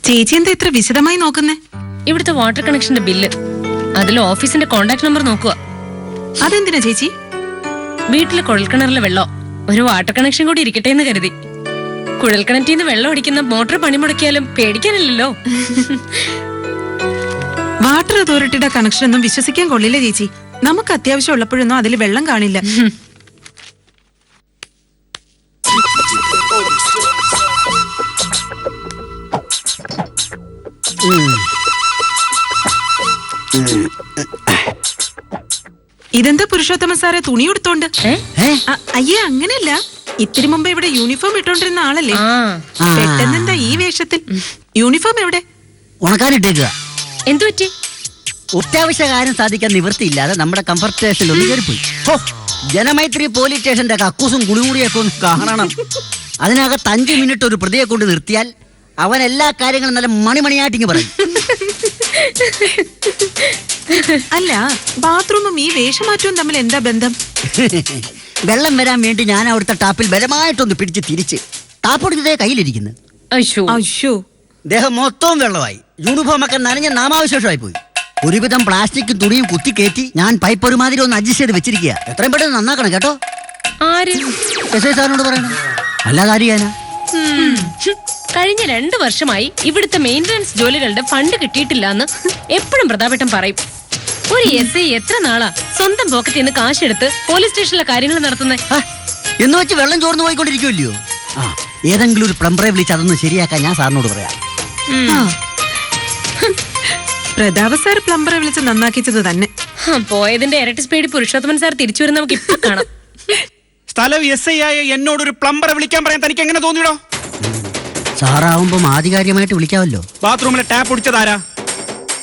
ചേച്ചി എന്താ ഇത്ര വിശദമായി നോക്കുന്നേ? ഇവിടുത്തെ വാട്ടർ കണക്ഷന്റെ ബില്ല്, അതിൽ ഓഫീസിന്റെ കോണ്ടാക്ട് നമ്പർ നോക്കുക. അതെന്തിനാ ചേച്ചി? വീട്ടിലെ കുഴൽക്കിണറിലെ വെള്ളം ഒരു വാട്ടർ കണക്ഷൻ കൂടി ഇരിക്കട്ടെ എന്ന് കരുതി. കുഴൽക്കിണറ്റിൽ നിന്ന് വെള്ളം അടിക്കുന്ന മോട്ടോർ പണിമുടക്കിയാലും പേടിക്കാനില്ലല്ലോ. വാട്ടർ അതോറിറ്റിയുടെ കണക്ഷൻ ഒന്നും വിശ്വസിക്കാൻ കൊള്ളില്ല ചേച്ചി. നമുക്ക് അത്യാവശ്യം ഉള്ളപ്പോഴൊന്നും അതിൽ വെള്ളം കാണില്ല. ഇതെന്താ പുരുഷോത്തമൻ സാറെ തുണി എടുത്തോണ്ട്? അയ്യേ, അങ്ങനെയല്ല. ഇത്തിരി മുമ്പ് ഇവിടെ യൂണിഫോം ഇട്ടോണ്ടിരുന്ന ആളല്ലേ? പെട്ടെന്നെന്താ ഈ വേഷത്തിൽ? യൂണിഫോം എവിടെ? ഉണക്കാനിട്ടേക്കുക. എന്തു പറ്റി? അത്യാവശ്യ കാര്യം സാധിക്കാൻ നിവൃത്തിയില്ലാതെ നമ്മുടെ കംഫർട്ട് സ്റ്റേഷനിൽ ഒന്ന് കയറിപ്പോയി. ജനമൈത്രി പോലീസ് സ്റ്റേഷന്റെ കക്കൂസും കുളിമുറിയൊക്കെ ഒന്ന് കാണണം. അതിനകത്ത് 5 മിനിറ്റ് ഒരു പ്രതിയെ കൊണ്ട് നിർത്തിയാൽ അവൻ എല്ലാ കാര്യങ്ങളും നല്ല മണിമണിയായിട്ടിങ്ങ് പറയും. അല്ല, ബാത്റൂമും ഈ വേഷമാറ്റവും തമ്മിൽ എന്താ ബന്ധം? വെള്ളം വരാൻ വേണ്ടി ഞാൻ അവിടുത്തെ ടാപ്പിൽ ബലമായിട്ടൊന്ന് പിടിച്ച് തിരിച്ച് ടാപ്പൊടിച്ചതേ കയ്യിലിരിക്കുന്നു. ദേഹം മൊത്തവും വെള്ളമായി. യൂണിഫോം ഒക്കെ നനഞ്ഞ നാമാവിശേഷമായി പോയി. ഒരുവിധം പ്ലാസ്റ്റിക്കും തുണിയും കുത്തിക്കയറ്റി ഞാൻ പൈപ്പ് ഒരുമാതിരി ഒന്ന് അഡ്ജസ്റ്റ് ചെയ്ത് വെച്ചിരിക്കുക. എത്രയും പെട്ടെന്ന് നന്നാക്കണം കേട്ടോ. എസ് ഐ സാറിനോട് പറയണം. അല്ലാതെ അറിയാനാ? കഴിഞ്ഞ 2 വർഷമായി ഇവിടുത്തെ മെയിൻ്റനൻസ് ജോലികളുടെ ഫണ്ട് കിട്ടിയിട്ടില്ല എന്ന് എപ്പോഴും പ്രതാപേട്ടൻ പറയും. ഒരു എസ് ഐ എത്ര നാളാ സ്വന്തം പോക്കറ്റിൽ നിന്ന് കാശെടുത്ത് പോലീസ് സ്റ്റേഷനിലെ കാര്യങ്ങൾ നടത്തുന്നത്? എന്ന് വെച്ച് വെള്ളം ചോർന്ന് പോയിക്കൊണ്ടിരിക്കുമല്ലോ. ഏതെങ്കിലും ഒരു പ്ലംബറെ വിളിച്ച് അതൊന്ന് ശരിയാക്കാൻ ഞാൻ സാറിനോട് പറയാം. പ്രതാപ സാർ പ്ലംബറെ വിളിച്ച് നന്നാക്കിച്ചത് തന്നെ. പോയതിന്റെ ഇരട്ടി സ്പീഡ് പുരുഷോത്തമൻ സാർ തിരിച്ചു വരുന്ന നമുക്ക് ഇപ്പൊ കാണാം. സ്ഥലം എസ് ഐ ആയ എന്നോടൊരു പ്ലംബറെ വിളിക്കാൻ പറയാൻ തനിക്ക് എങ്ങനെ തോന്നിയോ? സാറാവുമ്പം ആധികാരികമായിട്ട് വിളിക്കാമല്ലോ. ബാത്റൂമിലെ ടാപ്പ് ഒടിച്ചതാരാ?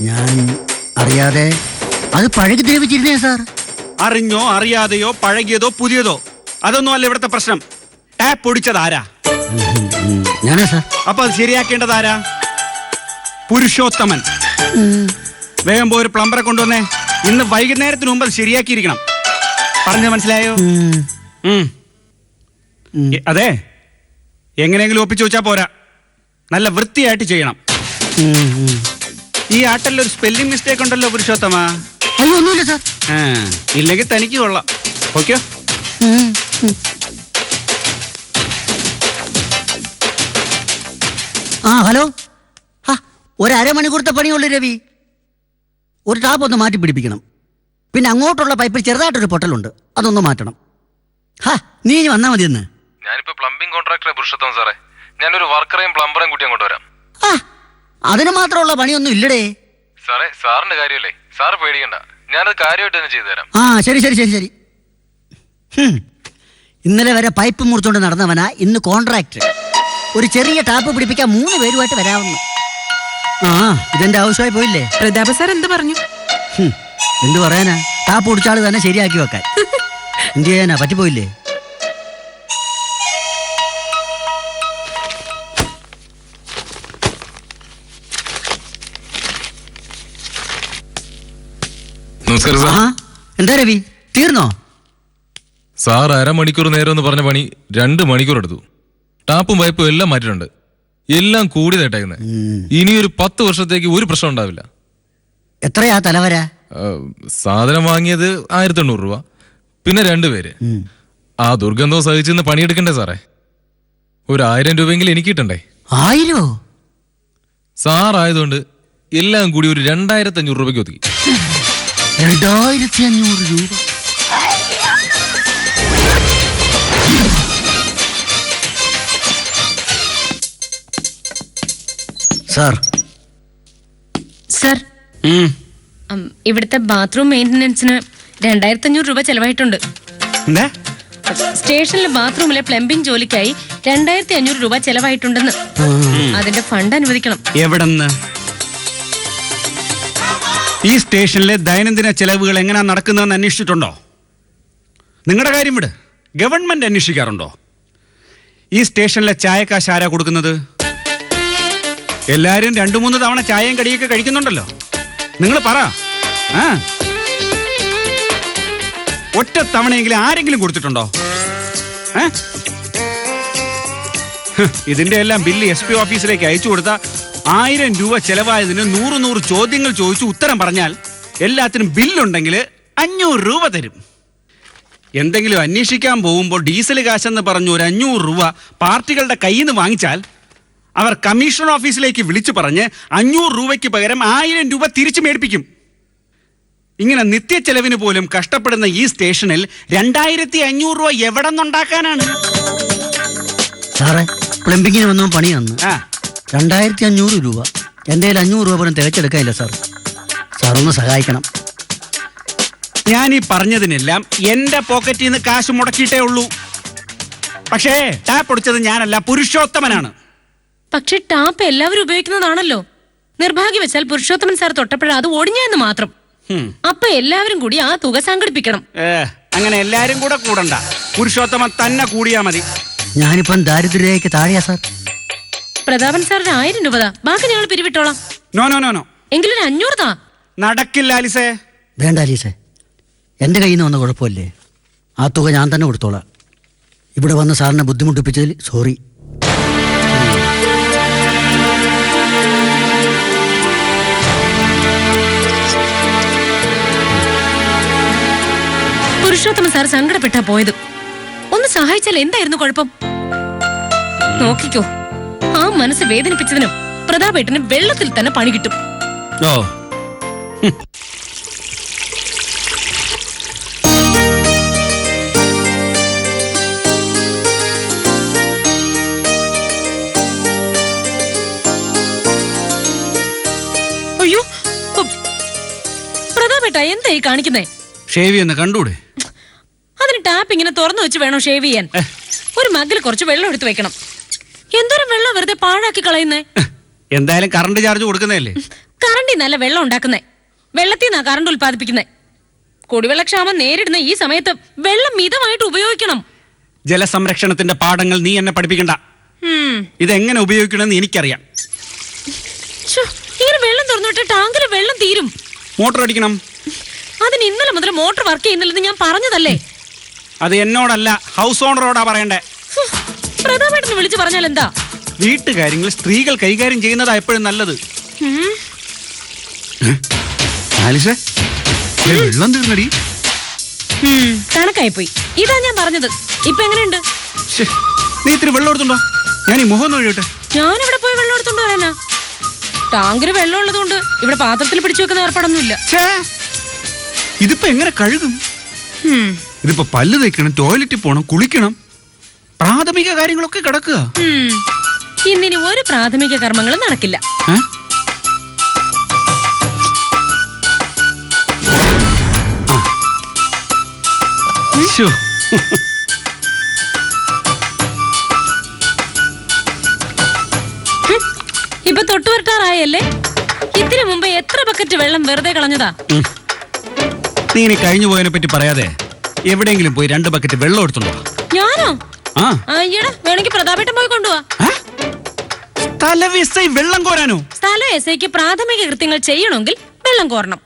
ഞാൻ അറിയാതെ അത് പഴകി ദ്രവിച്ചിരുന്നേ സാർ. അറിഞ്ഞോ അറിയാതെയോ പഴകിയതോ പുതിയതോ അതൊന്നും അല്ല ഇവിടുത്തെ പ്രശ്നം. ടാപ്പ് ഒടിച്ചതാരാ? ഞാനാ സാർ. അപ്പൊ അത് ശരിയാക്കേണ്ടതാരാ? പുരുഷോത്തമൻ. വേഗം പോയി ഒരു പ്ലംബറെ കൊണ്ടുവന്നേ. ഇന്ന് വൈകുന്നേരത്തിന് മുമ്പ് അത് ശരിയാക്കിയിരിക്കണം. പറഞ്ഞത് മനസ്സിലായോ? അതെ, എങ്ങനെയെങ്കിലും ഒപ്പിച്ചു വെച്ചാ പോരാ, നല്ല വൃത്തിയായിട്ട് ചെയ്യണം. ഈ ആട്ടല്ലൊരു സ്പെല്ലിംഗ് മിസ്റ്റേക്ക് ഉണ്ടല്ലോ പുരുഷോത്തമ. അയ്യോ, ഒന്നുമില്ല സാർ. ഇല്ലെങ്കിൽ തനിക്ക് കൊള്ളാം. ഓക്കെയോ? ഹലോ. ഒരു അരമണിക്കൂറത്തെ പണിയുള്ളൂ രവി. ഒരു ടാപ്പ് ഒന്ന് മാറ്റി പിടിപ്പിക്കണം. പിന്നെ അങ്ങോട്ടുള്ള പൈപ്പിൽ ചെറുതായിട്ടൊരു പൊട്ടലുണ്ട്, അതൊന്ന് മാറ്റണം. നീ വന്നാ മതി. എന്ന് ഞാനിപ്പോ പ്ലംബിംഗ് കോൺട്രാക്ടറെ പുരുഷോത്തമൻ സാറേ, ഞാനൊരു വർക്കറേയും പ്ലംബറേയും കൂട്ടി അങ്ങോട്ട് വരാം. അതിന് മാത്രമുള്ള പണിയൊന്നും ഇല്ലടേ സാറേ. സാറിന്റെ കാര്യമല്ലേ, സാറ് പേടിക്കണ്ട, ഞാനത് കാര്യമായിട്ട് തന്നെ ചെയ്തു തരാം. ശരി ശരി ശരി ശരി. ഇന്നലെ വരെ പൈപ്പ് മുറിച്ചോണ്ട് നടന്നവനാ ഇന്ന് കോൺട്രാക്ടർ. ഒരു ചെറിയ ടാപ്പ് പിടിപ്പിക്കാൻ 3 പേരുമായിട്ട് വരാവുന്നു. ഇതെന്റെ ആവശ്യമായി പോയില്ലേ? പ്രതാപ സാർ എന്ത് പറഞ്ഞു? എന്ത് പറയാനാ, ടാപ്പ് പിടിച്ചാള് തന്നെ ശരിയാക്കി വെക്കാൻ. എന്ത് ചെയ്യാനാ, പറ്റിപ്പോയില്ലേ? എന്താ രവി, തീർന്നോ? സാർ അരമണിക്കൂർ നേരം എന്ന് പറഞ്ഞ പണി 2 മണിക്കൂർ എടുത്തു. ടാപ്പും പൈപ്പും എല്ലാം മാറ്റിയിട്ടുണ്ട്. എല്ലാം കൂടി നേട്ടായിരുന്നേ. ഇനിയൊരു 10 വർഷത്തേക്ക് ഒരു പ്രശ്നം ഉണ്ടാവില്ല. എത്രയാ തലവര? സാധനം വാങ്ങിയത് 1800 രൂപ, പിന്നെ 2 പേര്. ആ ദുർഗന്ധവും സഹിച്ചെന്ന് പണിയെടുക്കണ്ടേ സാറേ? ഒരു 1000 രൂപയെങ്കിലും എനിക്ക് കിട്ടണ്ടേ? 1000? സാറായതുകൊണ്ട് എല്ലാം കൂടി ഒരു 2500 രൂപയ്ക്ക് ഒതുക്കി. 2500 രൂപ? സാർ. സാർ, ഇവിടുത്തെ ബാത്റൂം മെയിൻ്റനൻസിന് 2500 രൂപ ചെലവായിട്ടുണ്ട്. സ്റ്റേഷനിലെ ബാത്റൂമിലെ പ്ലംബിംഗ് ജോലിക്കായി 2500 രൂപ ചെലവായിട്ടുണ്ടെന്ന്. അതിന്റെ ഫണ്ട് അനുവദിക്കണം. എവിടെന്ന്? ഈ സ്റ്റേഷനിലെ ദൈനംദിന ചെലവുകൾ എങ്ങനെയാ നടക്കുന്നതെന്ന് അന്വേഷിച്ചിട്ടുണ്ടോ? നിങ്ങളുടെ കാര്യം വിട്, ഗവൺമെന്റ് അന്വേഷിക്കാറുണ്ടോ? ഈ സ്റ്റേഷനിലെ ചായക്കാശ് ആരാ കൊടുക്കുന്നത്? എല്ലാരും 2-3 തവണ ചായയും കടിയൊക്കെ കഴിക്കുന്നുണ്ടല്ലോ. നിങ്ങൾ പറ, ഒറ്റ തവണയെങ്കിലും ആരെങ്കിലും കൊടുത്തിട്ടുണ്ടോ? ഇതിന്റെ എല്ലാം ബില്ല് SP ഓഫീസിലേക്ക് അയച്ചു കൊടുത്താൽ 1000 രൂപ ചെലവായതിന് 100 ചോദ്യങ്ങൾ ചോദിച്ചു ഉത്തരം പറഞ്ഞാൽ എല്ലാത്തിനും ബില്ലുണ്ടെങ്കിൽ 500 രൂപ തരും. എന്തെങ്കിലും അന്വേഷിക്കാൻ പോകുമ്പോൾ ഡീസൽ കാശെന്ന് പറഞ്ഞു ഒരു 500 രൂപ പാർട്ടികളുടെ കയ്യിൽ നിന്ന് വാങ്ങിച്ചാൽ അവർ കമ്മീഷണർ ഓഫീസിലേക്ക് വിളിച്ചു പറഞ്ഞ് 500 രൂപയ്ക്ക് പകരം 1000 രൂപ തിരിച്ചു മേടിപ്പിക്കും. ഇങ്ങനെ നിത്യ ചെലവിന് പോലും കഷ്ടപ്പെടുന്ന ഈ സ്റ്റേഷനിൽ 2500 രൂപ എവിടെ നിന്നുണ്ടാക്കാനാണ്? സാറേ, പ്ലംബിങ്ങിന് വന്നോ പണി തന്നു. 2500 രൂപ എൻ്റെ 500 രൂപ പോലും തികച്ചെടുക്കാനില്ല സാർ. സാറൊന്ന് സഹായിക്കണം. ഞാൻ ഈ പറഞ്ഞതിനെല്ലാം എന്റെ പോക്കറ്റിൽ നിന്ന് കാശ് മുടക്കിയിട്ടേ ഉള്ളൂ. പക്ഷേ ടാപ്പ് ഒടിച്ചത് ഞാനല്ല, പുരുഷോത്തമനാണ്. പക്ഷെ ടാപ്പ് എല്ലാവരും ഉപയോഗിക്കുന്നതാണല്ലോ. നിർഭാഗ്യവശാൽ പുരുഷോത്തമൻ സാർ തൊട്ടപ്പോഴാ അത് ഒടിഞ്ഞെന്ന് മാത്രം. അപ്പൊ എല്ലാവരും കൂടി ആ തുക സംഘടിപ്പിക്കണം. അങ്ങനെ എല്ലാരും കൂടെ കൂടണ്ട, പുരുഷോത്തമൻ തന്നെ കൂടിയാ മതി. ഞാനിപ്പം ദാരിദ്ര്യരേഖയ്ക്ക് താഴെയാ സാർ. പ്രതാപൻ സാറിന് 1000 രൂപ താ, ബാക്കി ഞങ്ങൾ പിരിവിട്ടോളാം. നോ നോ നോ നോ, എങ്കിലും 500 താ. നടക്കില്ല ആലിസേ. വേണ്ട ആലീസേ, എൻ്റെ കയ്യിൽ നിന്ന് വന്ന കുഴപ്പമില്ലേ, ആ തുക ഞാൻ തന്നെ കൊടുത്തോളാം. ഇവിടെ വന്ന് സാറിനെ ബുദ്ധിമുട്ടിപ്പിച്ചതിൽ സോറി. പുരുഷോത്തമൻ സാർ സങ്കടപ്പെട്ടാ പോയത്. ഒന്ന് സഹായിച്ചാൽ എന്തായിരുന്നു കുഴപ്പം? നോക്കിക്കോ, ആ മനസ്സ് വേദനിപ്പിച്ചതിനും പ്രതാപേട്ടന് വെള്ളത്തിൽ തന്നെ പണി കിട്ടും. ഓ, അയ്യോ പ്രതാപേട്ട, എന്തായി കാണിക്കുന്നേ? ഷേവി എന്ന് കണ്ടൂടെ? അതിന് ടാപ്പ് ഇങ്ങനെ തുറന്നു വെച്ച് വേണോ ഷേവ് ചെയ്യാൻ? ഒരു മഗ്ഗിൽ കുറച്ച് വെള്ളം എടുത്തു വെക്കണം. എന്തോരം വെള്ളം വെറുതെ പാഴാക്കി കളയുന്നേ? എന്തായാലും കറണ്ട് ചാർജ് കൊടുക്കുന്നതല്ലേ? കറണ്ടിൽ നല്ല വെള്ളം ഉണ്ടാക്കുന്നേ, വെള്ളത്തിൽ നിന്നാ കറണ്ട് ഉൽപ്പാദിപ്പിക്കുന്നേ. കുടിവെള്ളക്ഷാമം നേരിടുന്ന ഈ സമയത്ത് വെള്ളം മിതമായിട്ട് ഉപയോഗിക്കണം. ജലസംരക്ഷണത്തിന്റെ പാഠങ്ങൾ നീ എന്നെ പഠിപ്പിക്കണ്ട. ഇതെങ്ങനെ ഉപയോഗിക്കണമെന്ന് എനിക്കറിയാം. ഇങ്ങനെ വെള്ളം തുറന്നിട്ട് ടാങ്കിലെ വെള്ളം തീരും. മോട്ടോർ അടിക്കണം. അതിന് ഇന്നലെ മുതൽ മോട്ടോർ വർക്ക് ചെയ്യുന്നില്ലെന്ന് ഞാൻ പറഞ്ഞതല്ലേ? അത് എന്നോടല്ല, ഹൗസ് ഓണറോടാ പറയണ്ടേ. പ്രതാപേട്ടനെ വിളിച്ചു പറഞ്ഞാൽ എന്താ? വീട്ടുകാര്യങ്ങൾ സ്ത്രീകൾ കൈകാര്യം ചെയ്യുന്നതാ എപ്പോഴും നല്ലത്. വെള്ളം തീർന്നടി. കണക്കായി പോയി. ഇതാ ഞാൻ പറഞ്ഞത്. ഇപ്പൊ എങ്ങനെയുണ്ട്? നീ ഇത്തിരി വെള്ളം എടുത്തുണ്ടോ? ഞാൻ ഈ മുഖം നോക്കിട്ടെ. ഞാനിവിടെ പോയി വെള്ളം എടുത്തോണ്ട് വരാനാ? ടാങ്കില് വെള്ളം ഉള്ളതുകൊണ്ട് ഇവിടെ പാത്രത്തിൽ പിടിച്ചു വെക്കുന്ന ഏർപ്പാടൊന്നുമില്ല. ഇതിപ്പോ എങ്ങനെ കഴുകും? ഇതിപ്പോ പല്ല് തേക്കണം, ടോയ്ലറ്റിൽ പോണം, കുളിക്കണം, പ്രാഥമിക കാര്യങ്ങളൊക്കെ കിടക്കുക. ഇന്നിനി ഒരു പ്രാഥമിക കർമ്മങ്ങളും നടക്കില്ല. ഇപ്പൊ തൊട്ടുവരട്ടാറായല്ലേ? ഇതിനു മുമ്പ് എത്ര ബക്കറ്റ് വെള്ളം വെറുതെ കളഞ്ഞതാ? നീ ഇനി കഴിഞ്ഞു പോയതിനെ പറ്റി പറയാതെ എവിടെയെങ്കിലും പോയി 2 ബക്കറ്റ് വെള്ളം എടുത്തുണ്ടോ? ഞാനോ? അയ്യടാ, വേണമെങ്കിൽ പ്രതാപേട്ടൻ പോയി കൊണ്ടുപോവാ. വെള്ളം കോരാനോ? സ്ഥല എസ്ഐക്ക് പ്രാഥമിക കൃത്യങ്ങൾ ചെയ്യണമെങ്കിൽ വെള്ളം കോരണം.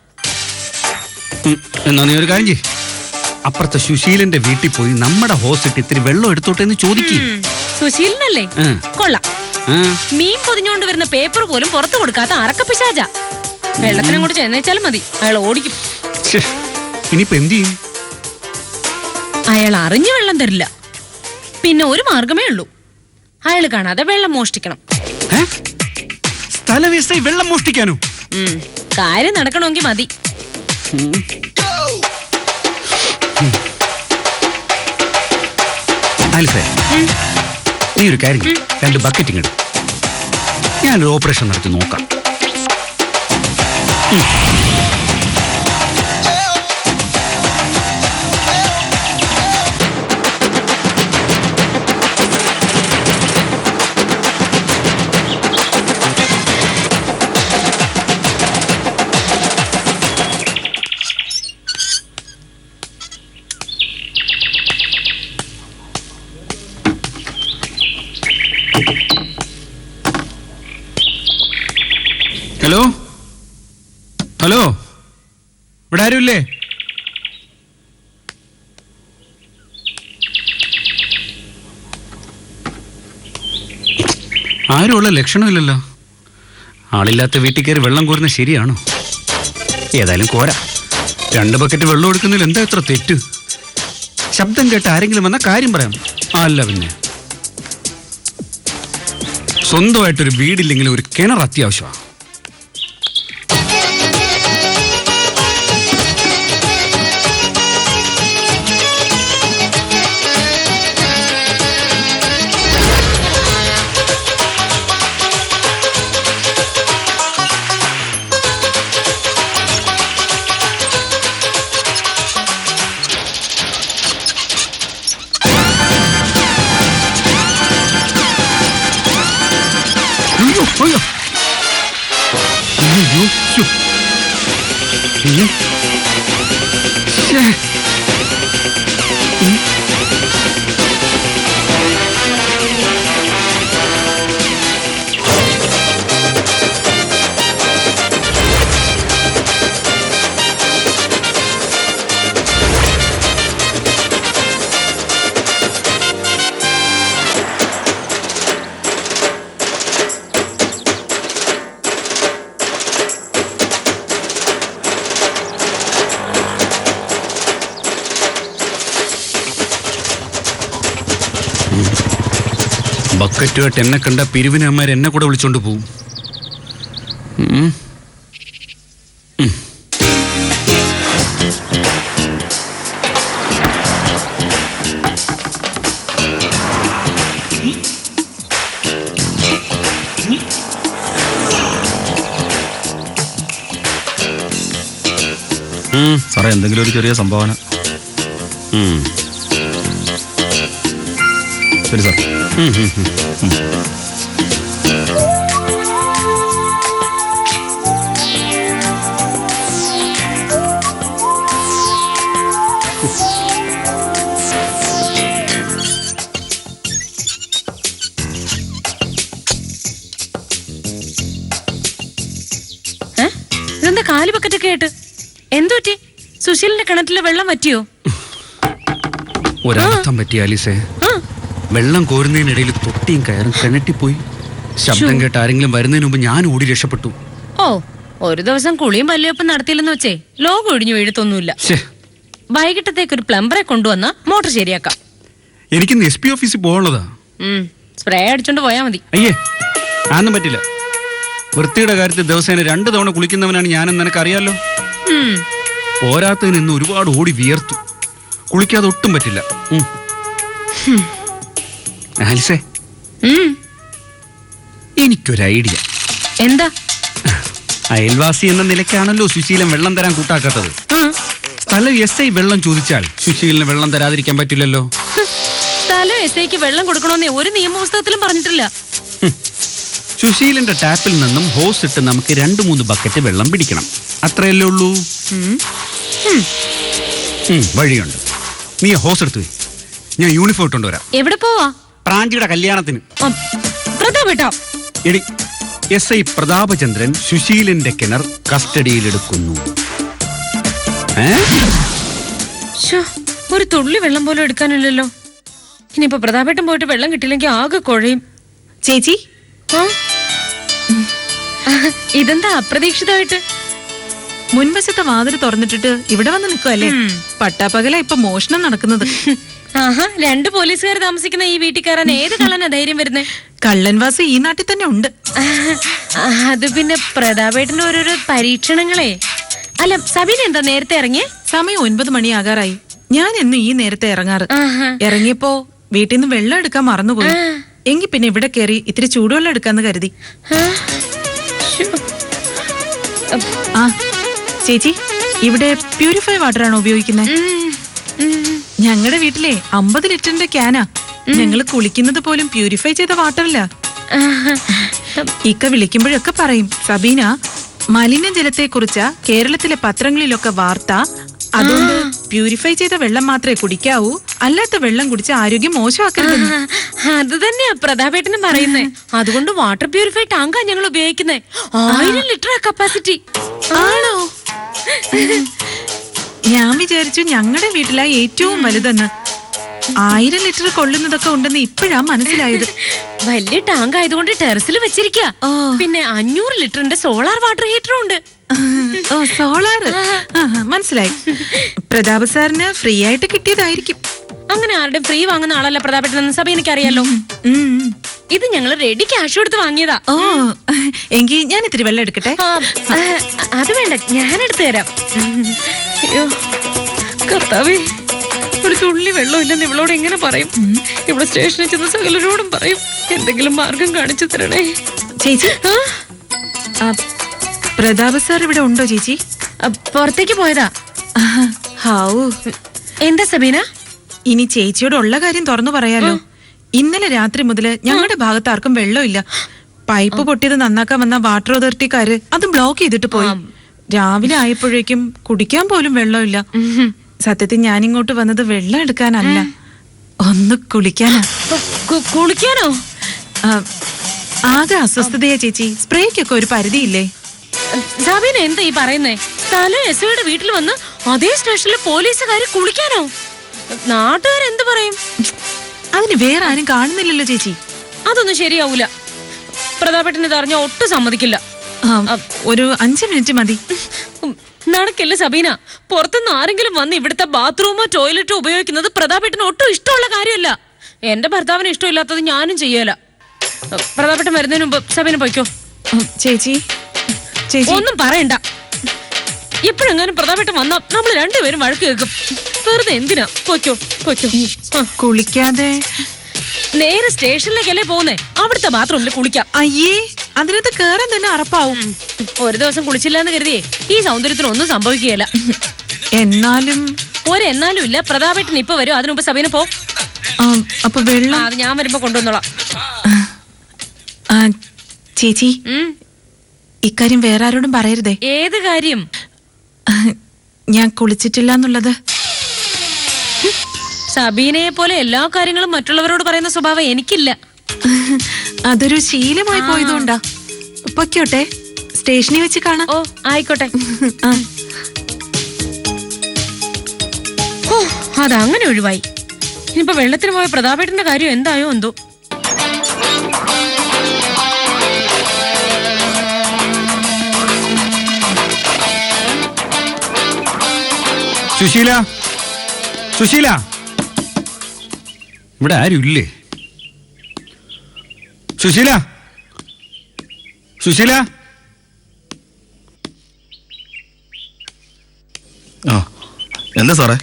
എന്നാ നീ ഒരു കാര്യം ചെയ്യ്, അപ്പുറത്തെ സുശീലന്റെ വീട്ടിൽ പോയി നമ്മുടെ ഹോസിട്ട് ഇത്തിരി വെള്ളം എടുത്തോട്ടെ എന്ന് ചോദിക്കും. സുശീലനല്ലേ? കൊള്ളാം. മീൻ പൊതിഞ്ഞോണ്ട് വരുന്ന പേപ്പർ പോലും പുറത്തു കൊടുക്കാത്ത അറക്കപ്പിശാച. വെള്ളത്തിനും കൂടി ചെന്നേച്ചാലും മതി, അയാൾ ഓടിക്കും. ഇനിയിപ്പോ എന്ത് ചെയ്യും? അയാൾ അറിഞ്ഞു വെള്ളം തരില്ല. പിന്നെ ഒരു മാർഗമേ ഉള്ളൂ, അയാൾ കാണാതെ വെള്ളം മോഷ്ടിക്കണം. വെള്ളം മോഷ്ടിക്കാനോ? കാര്യം നടക്കണമെങ്കിൽ മതി. നീ ഒരു കാര്യം, 2 ബക്കറ്റ് ഇങ്ങട്. ഞാനൊരു ഓപ്പറേഷൻ നടത്തി നോക്കാം. ഹലോ ഹലോ, ഇവിടെ ആരുമില്ലേ? ആരുമുള്ള ലക്ഷണമില്ലല്ലോ. ആളില്ലാത്ത വീട്ടിൽ കയറി വെള്ളം കോരുന്നത് ശരിയാണോ? ഏതായാലും കോര. 2 ബക്കറ്റ് വെള്ളം എടുക്കുന്നതിൽ എന്താ ഇത്ര തെറ്റ്? ശബ്ദം കേട്ട് ആരെങ്കിലും വന്ന കാര്യം പറയാം. അല്ല പിന്നെ സ്വന്തമായിട്ടൊരു വീടില്ലെങ്കിലും ഒരു കിണർ അത്യാവശ്യമാണ്. അയ്യോ അയ്യോ അയ്യോ അയ്യോ ബക്കറ്റുമായിട്ട് എന്നെ കണ്ട പിരിവിനന്മാർ എന്നെ കൂടെ വിളിച്ചോണ്ട് പോവും. സാറേ, എന്തെങ്കിലും ഒരു ചെറിയ സംഭാവന. ശരി സാർ. ഇതെന്താ കാല് ബക്കറ്റൊക്കെ ആയിട്ട്? എന്തുപറ്റി? സുശീലിന്റെ കിണറ്റിലെ വെള്ളം വറ്റിയോ? ഒരർത്ഥം പറ്റി ആലീസേ. വെള്ളം കോരുന്നതിനിടയിൽ തൊട്ടിയും കയറും കിണറ്റിപ്പോയി. ശബ്ദം കേട്ട് ആരെങ്കിലും വരുന്നതിന് മുമ്പ് ഞാൻ ഓടി രക്ഷപ്പെട്ടു. ഓ, ഒരു ദിവസം കുളിയും പല്ലിയൊപ്പം നടത്തിയില്ലെന്ന് വെച്ചേ ലോകം ഒഴിഞ്ഞു വീഴത്തൊന്നുമില്ല. വൈകിട്ടത്തേക്ക് ഒരു പ്ലംബറെ കൊണ്ടുവന്ന മോട്ടർ ശരിയാക്കാം. എനിക്കിന്ന് SP ഓഫീസിൽ പോകാനുള്ളതാ. സ്പ്രേ അടിച്ചോണ്ട് പോയാ മതി. അയ്യേ, അതൊന്നും പറ്റില്ല. വൃത്തിയുടെ കാര്യത്തിൽ ദിവസേന 2 തവണ കുളിക്കുന്നവനാണ് ഞാനെന്ന് നിനക്കറിയാലോ. പോരാത്തതിന് ഇന്ന് ഒരുപാട് ഓടി വിയർത്തു. കുളിക്കാതെ ഒട്ടും പറ്റില്ല. ആലിസേ, എനിക്കൊരു ഐഡിയ. എന്താ? അയൽവാസി എന്ന നിലയ്ക്കാണല്ലോ സുശീലൻ വെള്ളം തരാൻ കൂട്ടാക്കാത്തത്. സ്ഥലം SI വെള്ളം ചോദിച്ചാൽ സുശീലിന് വെള്ളം തരാതിരിക്കാൻ പറ്റില്ലല്ലോ. സ്ഥലം SIക്ക് വെള്ളം കൊടുക്കണമെന്നേ ഒരു നിയമപുസ്തകത്തിലും പറഞ്ഞിട്ടില്ല. സുശീലിന്റെ ടാപ്പിൽ നിന്നും ഹോസ് ഇട്ട് നമുക്ക് 2-3 ബക്കറ്റ് വെള്ളം പിടിക്കണം. അത്രയല്ലേ ഉള്ളൂ. വഴിയുണ്ട്. നീ ഹോസ് എടുത്തു, ഞാൻ യൂണിഫോം ഇട്ടുകൊണ്ട് വരാം. എവിടെ പോവാ? പ്രാഞ്ചിയുടെ കല്യാണത്തിന്. എടി, SI പ്രതാപചന്ദ്രൻ സുശീലിന്റെ കിണർ കസ്റ്റഡിയിലെടുക്കുന്നു. ഒരു തുള്ളി വെള്ളം പോലും എടുക്കാനില്ലല്ലോ. ഇനിയിപ്പോ പ്രതാപേട്ടൻ പോയിട്ട് വെള്ളം കിട്ടിയില്ലെങ്കിൽ ആകെ കുഴയും. ചേച്ചി, ഇതെന്താ അപ്രതീക്ഷിതമായിട്ട്? മുൻവശത്തെ വാതിൽ തുറന്നിട്ടിട്ട് ഇവിടെ വന്ന് നിൽക്കുവല്ലേ? പട്ടാപ്പകല ഇപ്പൊ മോഷണം നടക്കുന്നത്. 2 പോലീസുകാർ താമസിക്കുന്ന ഈ വീട്ടിൽ കയറാൻ ഏത് കള്ളനാ ധൈര്യം വരുന്നേ? കള്ളൻവാസി ഈ നാട്ടിൽ തന്നെ ഉണ്ട്. അത് പിന്നെ പ്രതാപേട്ടന്റെ ഓരോരോ പരീക്ഷണങ്ങളെ. അല്ല, സബീന എന്താ നേരത്തെ ഇറങ്ങിയേ? സമയം 9 മണിയാകാറായി. ഞാൻ എന്നും ഈ നേരത്തെ ഇറങ്ങാറ്. ഇറങ്ങിയപ്പോ വീട്ടിൽ നിന്ന് വെള്ളം എടുക്കാൻ മറന്നുപോയി. എങ്കിൽ പിന്നെ ഇവിടെ കയറി ഇത്തിരി ചൂടുവെള്ളം എടുക്കാന്ന് കരുതി. ആ ചേച്ചി, ഇവിടെ പ്യൂരിഫൈ വാട്ടർ ആണോ ഉപയോഗിക്കുന്നത്? ഞങ്ങളുടെ വീട്ടിലെ 50 ലിറ്ററിന്റെ ക്യാനാ. ഞങ്ങള് കുളിക്കുന്നത് പോലും പ്യൂരിഫൈ ചെയ്ത വാട്ടറില്ല. ഇക്ക വിളിക്കുമ്പോഴൊക്കെ പറയും, സബീന, മലിനജലത്തെ കുറിച്ച കേരളത്തിലെ പത്രങ്ങളിലൊക്കെ വാർത്ത. അതുകൊണ്ട് പ്യൂരിഫൈ ചെയ്ത വെള്ളം മാത്രമേ കുടിക്കാവൂ, അല്ലാത്ത വെള്ളം കുടിച്ച് ആരോഗ്യം മോശമാക്കരുത്. അത് തന്നെയാ പ്രതാപേട്ടനും പറയുന്നേ. അതുകൊണ്ട് വാട്ടർ പ്യൂരിഫൈ ടാങ്കാ ഞങ്ങൾ ഉപയോഗിക്കുന്നേ. 1000 ലിറ്റർ കപ്പാസിറ്റി. ആണോ? ഞാൻ വിചാരിച്ചു ഞങ്ങളുടെ വീട്ടിലാ ഏറ്റവും വലുതെന്ന്. 1000 ലിറ്റർ കൊള്ളുന്നതൊക്കെ ഉണ്ടെന്ന് ഇപ്പോഴാ മനസ്സിലായത്. വലിയ ടാങ്ക് ആയതുകൊണ്ട് ടെറസിൽ വെച്ചിരിക്ക. പിന്നെ 500 ലിറ്ററിന്റെ സോളാർ വാട്ടർ ഹീറ്ററും ഉണ്ട്. ഓ സോളാർ, മനസ്സിലായി. പ്രതാപ് സാറിന് ഫ്രീ ആയിട്ട് കിട്ടിയതായിരിക്കും. അങ്ങനെ ആരുടെയും ഫ്രീ വാങ്ങുന്ന ആളല്ല പ്രതാപേട്ടൻ, സഭ എനിക്കറിയാലോ. ഇത് ഞങ്ങൾ റെഡി ക്യാഷ് കൊടുത്ത് വാങ്ങിയതാ. ഓ എങ്കിൽ ഞാൻ ഇത്തിരി വെള്ളം എടുക്കട്ടെ. അത് വേണ്ട, ഞാൻ എടുത്തു തരാം. അയ്യോ കർത്താവേ, ഒരു തുള്ളി വെള്ളം ഇല്ലെന്ന് ഇവളോട് എങ്ങനെ പറയും? ഇവിടെ സ്റ്റേഷനിൽ ചെന്ന് സകലരോടും പറയും. എന്തെങ്കിലും മാർഗം കാണിച്ചു തരണേ ചേച്ചി. പ്രതാപ് സാർ ഇവിടെ ഉണ്ടോ ചേച്ചി? പുറത്തേക്ക് പോയതാ. ഹാവൂ, എന്താ സബീന? ഇനി ചേച്ചിയോട് ഉള്ള കാര്യം തുറന്നു പറയാലോ. ഇന്നലെ രാത്രി മുതല് ഞങ്ങളുടെ ഭാഗത്ത് ആർക്കും വെള്ളമില്ല. പൈപ്പ് പൊട്ടിയത് നന്നാക്കാൻ വന്ന വാട്ടർ അതോറിറ്റിക്കാര് അത് ബ്ലോക്ക് ചെയ്തിട്ട് പോയി. രാവിലെ ആയപ്പോഴേക്കും കുടിക്കാൻ പോലും വെള്ളമില്ല. സത്യത്തിൽ ഞാനിങ്ങോട്ട് വന്നത് വെള്ളം എടുക്കാനല്ല, ഒന്ന് കുളിക്കാനാ. കുളിക്കാനോ? ആകെ അസ്വസ്ഥതയാ ചേച്ചി. സ്പ്രേക്കൊക്കെ ഒരു പരിധിയില്ലേ? സബീന എന്താ ഈ പറയുന്നേ? തല എസ്ഐയുടെ വീട്ടിൽ വന്ന് അതേ സ്റ്റേഷനിലെ പോലീസുകാര് കുളിക്കാനോ? നാട്ടുകാരെന്ത് പറയും? അതിന് വേറെ ആരും കാണുന്നില്ലല്ലോ ചേച്ചി. അതൊന്നും ശരിയാവൂല. പ്രതാപേട്ടൻ ഇത് അറിഞ്ഞ ഒട്ടും സമ്മതിക്കില്ല. ഒരു 5 മിനിറ്റ് മതി. നടക്കില്ല സബീന. പുറത്തുനിന്ന് ആരെങ്കിലും വന്ന് ഇവിടുത്തെ ബാത്റൂമോ ടോയ്ലറ്റോ ഉപയോഗിക്കുന്നത് പ്രതാപേട്ടന് ഒട്ടും ഇഷ്ടമുള്ള കാര്യമല്ല. എന്റെ ഭർത്താവിന് ഇഷ്ടമില്ലാത്തത് ഞാനും ചെയ്യല. പ്രതാപേട്ടൻ വരുന്നതിന് മുമ്പ് സബീന പോയിക്കോ. ചേച്ചി ചേച്ചി ഒന്നും പറയണ്ട. എപ്പോഴെങ്ങാനും പ്രതാപേട്ടൻ വന്നാ നമ്മൾ രണ്ടുപേരും വഴക്ക് കേൾക്കും. വെറുതെ എന്തിനാ? പോയിക്കോ പോയിക്കോ. കുളിക്കാതെ നേരെ സ്റ്റേഷനിലേക്കല്ലേ പോകുന്നേ? അവിടുത്തെ ബാത്റൂമിൽ കുളിക്കാം. അയ്യേ, അതിനകത്ത് കേറാൻ തന്നെ അറപ്പാവും. ഒരു ദിവസം കുളിച്ചില്ലാന്ന് കരുതിയേ ഈ സൗന്ദര്യത്തിന് ഒന്നും സംഭവിക്കുകയില്ല. എന്നാലും ഒരെന്നാലും ഇല്ല. പ്രതാപേട്ടൻ ഇപ്പൊ വരും, അതിനുമുമ്പ് സബീന പോ. അപ്പൊ വെള്ളം അത് ഞാൻ വരുമ്പോ കൊണ്ടുവന്നോളാം. ചേച്ചി, ഇക്കാര്യം വേറെ ആരോടും പറയരുതേ. ഏത് കാര്യം? ഞാൻ കുളിച്ചിട്ടില്ല എന്നുള്ളത്. സബീനയെ പോലെ എല്ലാ കാര്യങ്ങളും മറ്റുള്ളവരോട് പറയുന്ന സ്വഭാവം എനിക്കില്ല. അതൊരു ശീലമായി പോയതുകൊണ്ടാ. പൊയ്ക്കോട്ടെ, സ്റ്റേഷനിൽ വെച്ച് കാണാം. ഓ ആയിക്കോട്ടെ. ഓ അതങ്ങനെ ഒഴിവായി. ഇനിയിപ്പോ വെള്ളത്തിന് പോയ പ്രതാപേട്ടന്റെ കാര്യം എന്തായോ എന്തോ. സുശീല, സുശീല, ഇവിടെ ആരും ഇല്ലേ? സുശീല, സുശീല. ആ എന്താ സാറേ?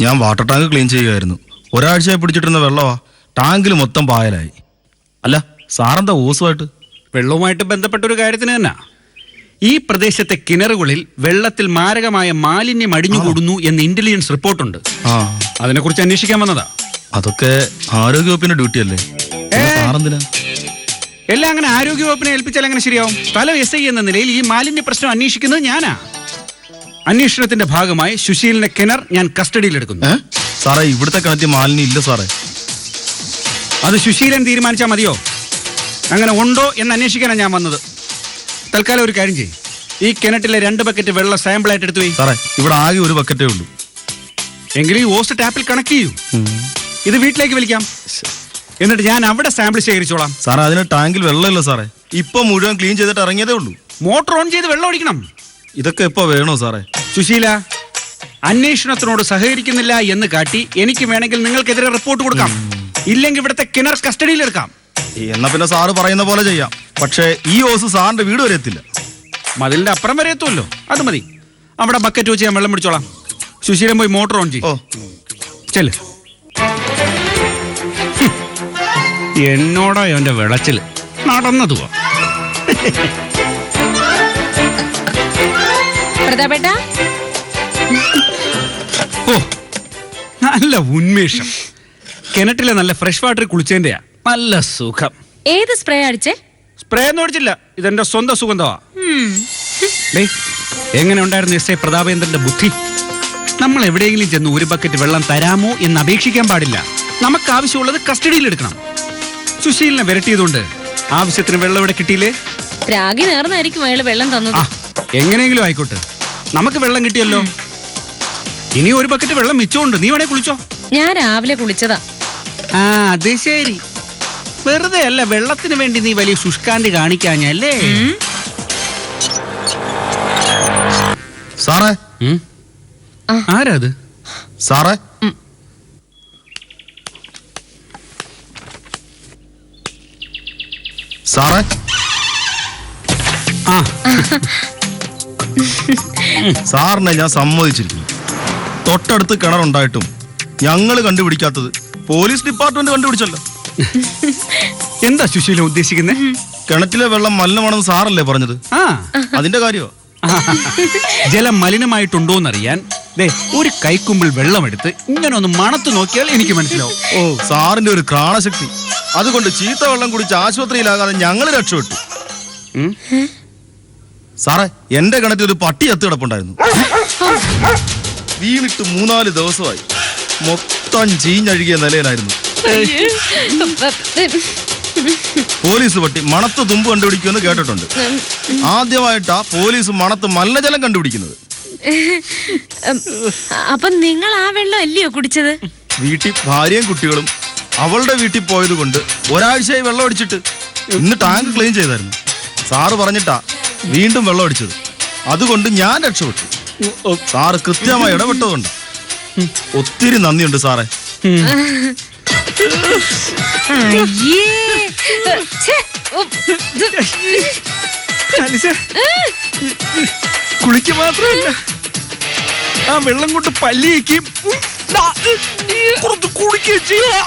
ഞാൻ വാട്ടർ ടാങ്ക് ക്ലീൻ ചെയ്യുകയായിരുന്നു. ഒരാഴ്ചയായി പിടിച്ചിട്ടിരുന്ന വെള്ളമാ ടാങ്കിൽ മൊത്തം പായലായി. അല്ല സാറെന്താ ഓസുമായിട്ട്? വെള്ളവുമായിട്ട് ബന്ധപ്പെട്ട ഒരു കാര്യത്തിന് തന്നെ. ഈ പ്രദേശത്തെ കിണറുകളിൽ വെള്ളത്തിൽ മാരകമായ മാലിന്യം അടിഞ്ഞുകൂടുന്നു എന്ന് ഇന്റലിജൻസ് റിപ്പോർട്ടുണ്ട്. അതിനെക്കുറിച്ച് അന്വേഷിക്കാൻ വന്നതാ. അതൊക്കെ ആരോഗ്യവകുപ്പിന്റെ ഡ്യൂട്ടി അല്ലേ? സാറെന്തിനാ? എല്ലാം അങ്ങനെ ആരോഗ്യവകുപ്പിനെ ഏൽപ്പിച്ചാൽ എങ്ങനെ ശരിയാവും? സ്ഥലം SI എന്ന നിലയിൽ ഈ മാലിന്യ പ്രശ്നം അന്വേഷിക്കുന്നത് ഞാനാ. അന്വേഷണത്തിന്റെ ഭാഗമായി സുശീലിന്റെ കിണർ ഞാൻ കസ്റ്റഡിയിലെടുക്കുന്നു. സാറേ, ഇവിടുത്തെ കിണറ്റിൽ മാലിന്യം ഇല്ല സാറേ. അത് സുശീലൻ തീരുമാനിച്ചാൽ മതിയോ? അങ്ങനെ ഉണ്ടോ എന്ന് അന്വേഷിക്കാനാണ് ഞാൻ വന്നത്. തൽക്കാലം ഒരു കാര്യം ചെയ്യും, ഈ കിണറ്റിലെ 2 ബക്കറ്റ് വെള്ളം സാമ്പിളായിട്ട് എടുത്തു പോയി. സാറേ, ഇവിടെ ആകെ ഒരു ബക്കറ്റേ ഉള്ളൂ. എങ്കിലും ഈ ഓസ്റ്റ് ടാപ്പിൽ കണക്ട് ചെയ്യൂ. ഇത് വീട്ടിലേക്ക് വലിക്കാം, എന്നിട്ട് ഞാൻ അവിടെ സാമ്പിൾ ശേഖരിച്ചോളാം. സാറേ, അതിന് ടാങ്കിൽ വെള്ളമില്ല സാറേ. ഇപ്പൊ മുഴുവൻ ക്ലീൻ ചെയ്തിട്ട് ഇറങ്ങിയതേ ഉള്ളൂ. മോട്ടോർ ഓൺ ചെയ്ത് വെള്ളം ഒഴിക്കണം. ഇതൊക്കെ എപ്പോ വേണോ സാറേ? സുശീല, അന്വേഷണത്തിനോട് സഹകരിക്കുന്നില്ല എന്ന് കാട്ടി എനിക്ക് വേണമെങ്കിൽ നിങ്ങൾക്കെതിരെ റിപ്പോർട്ട് കൊടുക്കാം. ഇല്ലെങ്കിൽ ഇവിടുത്തെ കിണർ കസ്റ്റഡിയിലെടുക്കാം. എന്നാ പിന്നെ സാറ് പറയുന്ന പോലെ ചെയ്യാം. പക്ഷേ ഈ ഓസ് സാറിന്റെ വീട് വരെ എത്തില്ല. മതിലിന്റെ അപ്പുറം വരെ എത്തുമല്ലോ, അത് മതി. അവിടെ ബക്കറ്റ് വെച്ച് ഞാൻ വെള്ളം പിടിച്ചോളാം. സുശീലൻ പോയി മോട്ടോർ ഓൺ ചെയ്യും. ചെല്. എന്നോടോ അവന്റെ വിളച്ചില് നടന്നതുവാ. പ്രതാപേട്ടാ, ഓ നല്ല ഉന്മേഷം. കിണറ്റിലെ നല്ല ഫ്രഷ് വാട്ടറിൽ കുളിച്ചതിന്റെയാ. നല്ല സുഖം. ഏത് സ്പ്രേ അടിച്ചേ? സ്പ്രേ ഒന്നും അടിച്ചില്ല, ഇതെന്റെ സ്വന്തം സുഗന്ധമാ. എങ്ങനെ ഉണ്ടായിരുന്നു SI പ്രതാപേന്ദ്രന്റെ ബുദ്ധി? നമ്മൾ എവിടെയെങ്കിലും ചെന്ന് ഒരു ബക്കറ്റ് വെള്ളം തരാമോ എന്ന് അപേക്ഷിക്കാൻ പാടില്ല. നമുക്ക് ആവശ്യമുള്ളത് കസ്റ്റഡിയിൽ എടുക്കണം. സുശീലിനെ വിരട്ടിയതുകൊണ്ട് ആവശ്യത്തിന് വെള്ളം ഇവിടെ കിട്ടിയില്ലേ? രാഗി നേർന്നായിരിക്കും അയാൾ വെള്ളം തന്നത്. എങ്ങനെയെങ്കിലും ആയിക്കോട്ടെ, നമുക്ക് വെള്ളം കിട്ടിയല്ലോ. ഇനി ഒരു ബക്കറ്റ് വെള്ളം മിച്ചമുണ്ട്, നീ വേണേ കുളിച്ചോ. ഞാൻ രാവിലെ കുളിച്ചതാ. ആ അത് ശരി. വെറുതെ അല്ല വെള്ളത്തിന് വേണ്ടി നീ വലിയ ശുഷ്കാന്തി കാണിക്കാഞ്ഞല്ലേ? സാറേ ആരാ അത്? സാറേ സാറേ ആ സാറിനെ ഞാൻ സമ്മതിച്ചിരിക്കുന്നു. തൊട്ടടുത്ത് കിണറുണ്ടായിട്ടും ഞങ്ങൾ കണ്ടുപിടിക്കാത്തത് പോലീസ് ഡിപ്പാർട്ട്മെന്റ് കണ്ടുപിടിച്ചല്ലോ. എന്താ സുശീല ഉദ്ദേശിക്കുന്നേ? കിണറ്റിലെ വെള്ളം മലിനമാണെന്ന് സാറല്ലേ പറഞ്ഞത്? ആ അതിന്റെ കാര്യമോ? ജലം മലിനമായിട്ടുണ്ടോന്നറിയാൻ ദേ ഒരു കൈക്കുമ്പിൾ വെള്ളമെടുത്ത് ഇങ്ങനെ ഒന്ന് മണത്ത് നോക്കിയാൽ എനിക്ക് മനസ്സിലാവും. ഓ, സാറിന്റെ ഒരു പ്രാണശക്തി. അതുകൊണ്ട് ചീത്ത വെള്ളം കുടിച്ച് ആശുപത്രിയിലാകാതെ ഞങ്ങൾ രക്ഷപ്പെട്ടു. സാറേ, എന്റെ കിണറ്റിൽ ഒരു പട്ടി എത്ത് കിടപ്പുണ്ടായിരുന്നു. വീണിട്ട് 3-4 ദിവസമായി. മൊത്തം ചീഞ്ഞഴുകിയ നിലയിലായിരുന്നു. പോലീസ് പട്ടി മണത്ത് തുമ്പ് കണ്ടുപിടിക്കുമെന്ന് കേട്ടിട്ടുണ്ട്. ആദ്യമായിട്ടാ പോലീസ് മണത്ത് മലിനജലം കണ്ടുപിടിക്കുന്നത്. അപ്പൊ നിങ്ങൾ ആ വെള്ളം അല്ലയോ കുടിച്ചത്? വീട്ടിൽ ഭാര്യയും കുട്ടികളും അവളുടെ വീട്ടിൽ പോയത് കൊണ്ട് ഒരാഴ്ചയായി വെള്ളം അടിച്ചിട്ട് ഇന്ന് ടാങ്ക് ക്ലീൻ ചെയ്തായിരുന്നു. സാറ് പറഞ്ഞിട്ടാ വീണ്ടും വെള്ളം അടിച്ചത്. അതുകൊണ്ട് ഞാൻ രക്ഷപ്പെട്ടു. സാറ് കൃത്യമായി ഇടപെട്ടതുകൊണ്ട് ഒത്തിരി നന്ദിയുണ്ട് സാറേ. കുളിക്ക് മാത്രമല്ല ആ വെള്ളം കൊണ്ട് പല്ലിയേക്കും പുറത്ത് കുളിക്കുകയും ചെയ്യാം.